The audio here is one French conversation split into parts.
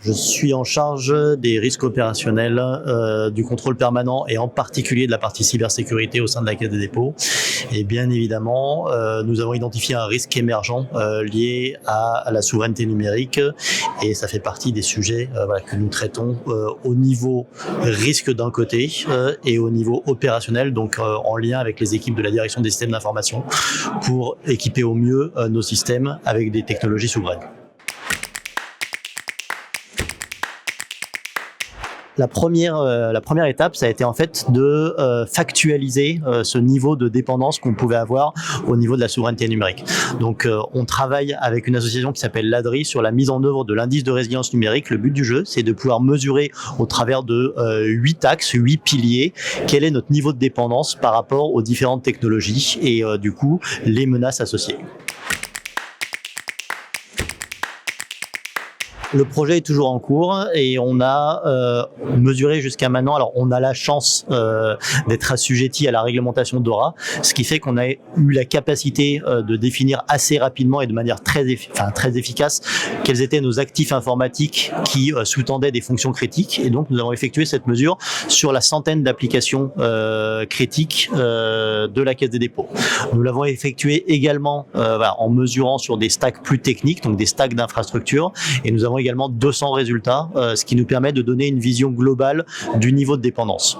Je suis en charge des risques opérationnels, du contrôle permanent et en particulier de la partie cybersécurité au sein de la Caisse des dépôts. Et bien évidemment, nous avons identifié un risque émergent lié à la souveraineté numérique et ça fait partie des sujets que nous traitons au niveau risque d'un côté et au niveau opérationnel, donc en lien avec les équipes de la direction des systèmes d'information pour équiper au mieux nos systèmes avec des technologies souveraines. La première étape, ça a été en fait de factualiser ce niveau de dépendance qu'on pouvait avoir au niveau de la souveraineté numérique. Donc on travaille avec une association qui s'appelle l'ADRI sur la mise en œuvre de l'indice de résilience numérique. Le but du jeu, c'est de pouvoir mesurer au travers de 8 axes, 8 piliers, quel est notre niveau de dépendance par rapport aux différentes technologies et du coup les menaces associées. Le projet est toujours en cours et on a mesuré jusqu'à maintenant. Alors, on a la chance d'être assujetti à la réglementation DORA, ce qui fait qu'on a eu la capacité de définir assez rapidement et de manière très efficace quels étaient nos actifs informatiques qui sous-tendaient des fonctions critiques. Et donc, nous avons effectué cette mesure sur la centaine d'applications critiques de la Caisse des dépôts. Nous l'avons effectué également en mesurant sur des stacks plus techniques, donc des stacks d'infrastructures, et nous avons également 200 résultats, ce qui nous permet de donner une vision globale du niveau de dépendance.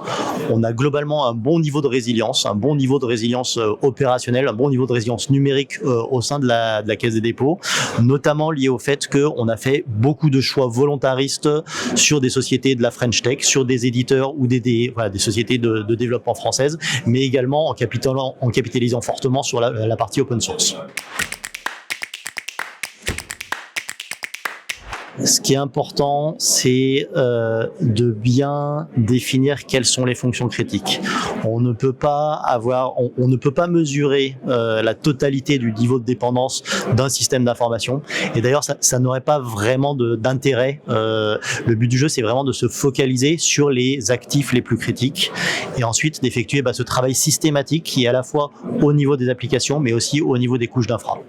On a globalement un bon niveau de résilience, opérationnelle, un bon niveau de résilience numérique au sein de la Caisse des dépôts, notamment lié au fait qu'on a fait beaucoup de choix volontaristes sur des sociétés de la French Tech, sur des éditeurs ou des sociétés de développement françaises, mais également en capitalisant fortement sur la partie open source. Ce qui est important, c'est de bien définir quelles sont les fonctions critiques. On ne peut pas mesurer la totalité du niveau de dépendance d'un système d'information. Et d'ailleurs, ça n'aurait pas vraiment d'intérêt. Le but du jeu, c'est vraiment de se focaliser sur les actifs les plus critiques et ensuite d'effectuer ce travail systématique qui est à la fois au niveau des applications, mais aussi au niveau des couches d'infra.